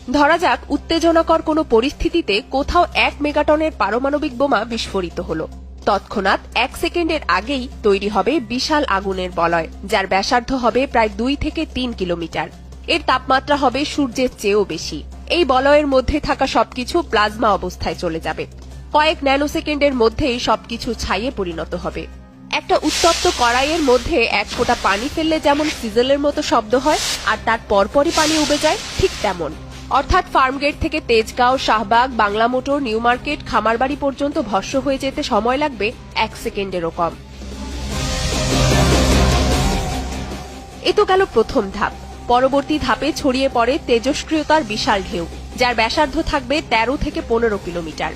ধরা যাক উত্তেজনাকর কোনো পরিস্থিতিতে কোথাও 1 মেগাটনের পারমাণবিক বোমা বিস্ফোরিত হলো। তৎক্ষণাৎ 1 সেকেন্ডের আগেই তৈরি হবে বিশাল আগুনের বলয়, যার ব্যাসার্ধ হবে প্রায় 2 থেকে 3 কিলোমিটার। এর তাপমাত্রা হবে সূর্যের চেয়েও বেশি। এই বলয়ের মধ্যে থাকা সবকিছু প্লাজমা অবস্থায় চলে যাবে। কয়েক ন্যানোসেকেন্ডের মধ্যেই সবকিছু ছাইয়ে পরিণত হবে। একটা উত্তপ্ত কড়াইয়ের মধ্যে 1 ফোঁটা পানি ফেললে যেমন সিজলের মতো শব্দ হয় আর তার পরপরই পানি উবে যায়, ঠিক তেমন। অর্থাৎ ফার্মগেট থেকে Tejgaon, Shahbag, Bangla Motor, New Market, Khamarbari পর্যন্ত ভস্ম হয়ে যেতে সময় লাগবে 1 সেকেন্ডেরও কম। এ তো গেল প্রথম ধাপ। পরবর্তী ধাপে ছড়িয়ে পড়ে তেজস্ক্রিয়তার বিশাল ঢেউ, যার ব্যাসার্ধ থাকবে 13 থেকে 15 কিলোমিটার।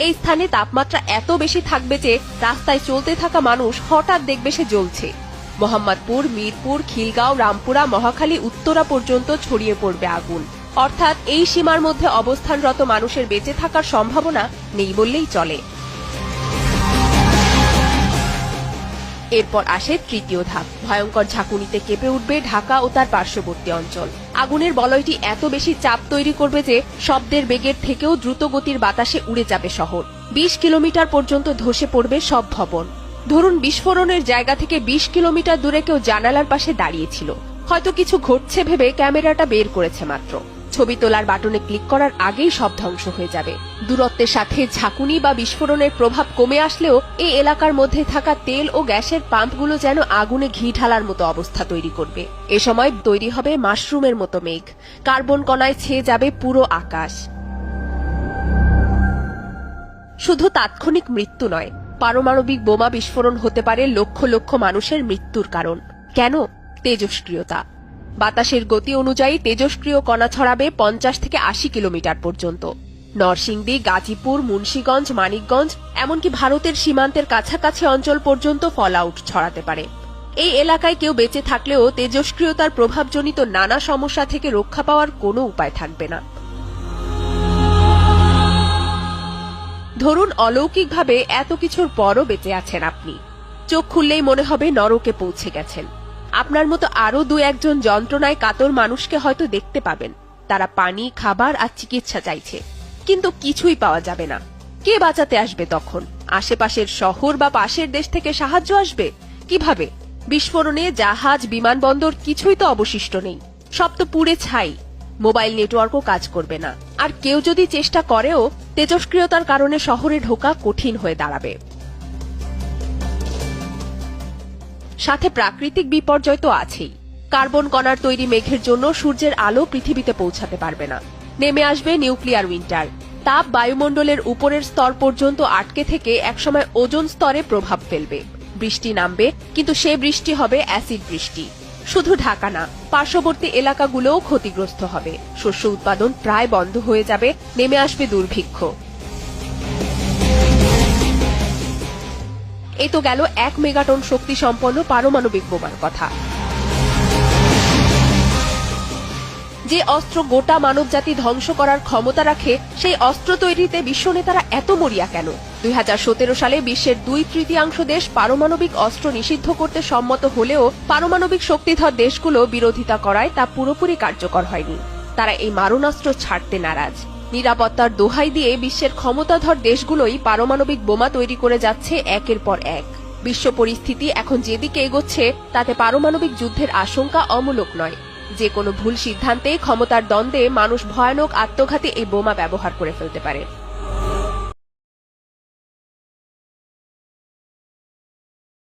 এই স্থানে তাপমাত্রা এত বেশি থাকবে যে রাস্তায় চলতে থাকা মানুষ হঠাৎ দেখবে সে জ্বলছে। মোহাম্মদপুর, মিরপুর, খিলগাঁও, রামপুরা, মহাখালী, উত্তরা পর্যন্ত ছড়িয়ে পড়বে আগুন। অর্থাৎ এই সীমার মধ্যে অবস্থানরত মানুষের বেঁচে থাকার সম্ভাবনা নেই বললেই চলে। এরপর আসে তৃতীয় ধাপ। ভয়ঙ্কর ঝাঁকুনিতে কেঁপে উঠবে ঢাকা ও তার পার্শ্ববর্তী অঞ্চল। আগুনের বলয়টি এত বেশি চাপ তৈরি করবে যে শব্দের বেগের থেকেও দ্রুত গতির বাতাসে উড়ে যাবে শহর। 20 কিলোমিটার পর্যন্ত ধসে পড়বে সব ভবন। ধরুন বিস্ফোরণের জায়গা থেকে 20 কিলোমিটার দূরে কেউ জানালার পাশে দাঁড়িয়েছিল, হয়তো কিছু ঘটছে ভেবে ক্যামেরাটা বের করেছে মাত্র। ছবি তোলার বাটনে ক্লিক করার আগেই সব ধ্বংস হয়ে যাবে। দূরত্বের সাথে ঝাঁকুনি বা বিস্ফোরণের প্রভাব কমে আসলেও এই এলাকার মধ্যে থাকা তেল ও গ্যাসের পাম্পগুলো যেন আগুনে ঘি ঢালার মতো অবস্থা তৈরি করবে। এ সময় তৈরি হবে মাশরুমের মতো মেঘ। কার্বন কণায় ছেয়ে যাবে পুরো আকাশ। শুধু তাৎক্ষণিক মৃত্যু নয়, পারমাণবিক বোমা বিস্ফোরণ হতে পারে লক্ষ লক্ষ মানুষের মৃত্যুর কারণ। কেন? তেজস্ক্রিয়তা। বাতাসের গতি অনুযায়ী তেজস্ক্রিয় কণা ছড়াবে 50 থেকে 80 কিলোমিটার পর্যন্ত। নরসিংদী, গাজীপুর, মুন্সিগঞ্জ, মানিকগঞ্জ, এমনকি ভারতের সীমান্তের কাছাকাছি অঞ্চল পর্যন্ত ফলআউট ছড়াতে পারে। এই এলাকায় কেউ বেঁচে থাকলেও তেজস্ক্রিয়তার প্রভাবজনিত নানা সমস্যা থেকে রক্ষা পাওয়ার কোনো উপায় থাকবে না। ধরুন অলৌকিকভাবে এত কিছুর পরও বেঁচে আছেন আপনি। চোখ খুললেই মনে হবে নরকে পৌঁছে গেছেন। আপনার মতো আরো 2-1 যন্ত্রণায় কাতর মানুষকে হয়তো দেখতে পাবেন। তারা পানি, খাবার আর চিকিৎসা চাইছে, কিন্তু কিছুই পাওয়া যাবে না। কে বাঁচাতে আসবে তখন? আশেপাশের শহর বা পাশের দেশ থেকে সাহায্য আসবে কিভাবে? বিস্ফোরণে জাহাজ, বিমানবন্দর কিছুই তো অবশিষ্ট নেই, সব তো পুড়ে ছাই। মোবাইল নেটওয়ার্কও কাজ করবে না। আর কেউ যদি চেষ্টা করেও তেজস্ক্রিয়তার কারণে শহরে ঢোকা কঠিন হয়ে দাঁড়াবে। সাথে প্রাকৃতিক বিপর্যয় তো আছেই। কার্বন কণার তৈরি মেঘের জন্য সূর্যের আলো পৃথিবীতে পৌঁছাতে পারবে না। নেমে আসবে নিউক্লিয়ার উইন্টার। তাপ বায়ুমণ্ডলের উপরের স্তর পর্যন্ত আটকে থেকে একসময় ওজোন স্তরে প্রভাব ফেলবে। বৃষ্টি নামবে, কিন্তু সে বৃষ্টি হবে অ্যাসিড বৃষ্টি। শুধু ঢাকা না, পার্শ্ববর্তী এলাকাগুলোও ক্ষতিগ্রস্ত হবে। শস্য উৎপাদন প্রায় বন্ধ হয়ে যাবে। নেমে আসবে দুর্ভিক্ষ। এ তো গেল 1 মেগাটন শক্তি সম্পন্ন পারমাণবিক বোমার কথা। যে অস্ত্র গোটা মানবজাতি ধ্বংস করার ক্ষমতা রাখে, সেই অস্ত্র তৈরিতে বিশ্ব নেতারা এত মরিয়া কেন? 2017 সালে বিশ্বের 2/3 দেশ পারমাণবিক অস্ত্র নিষিদ্ধ করতে সম্মত হলেও পারমাণবিক শক্তিধর দেশগুলো বিরোধিতা করায় তা পুরোপুরি কার্যকর হয়নি। তারা এই মারণাস্ত্র ছাড়তে নারাজ। নিরাপত্তার দোহাই দিয়ে বিশ্বের ক্ষমতাধর দেশগুলোই পারমাণবিক বোমা তৈরি করে যাচ্ছে একের পর এক। বিশ্ব পরিস্থিতি এখন যেদিকে এগোচ্ছে তাতে পারমাণবিক যুদ্ধের আশঙ্কা অমূলক নয়। যে কোনো ভুল সিদ্ধান্তে, ক্ষমতার দ্বন্দ্বে মানুষ ভয়ানক আত্মঘাতী এই বোমা ব্যবহার করে ফেলতে পারে।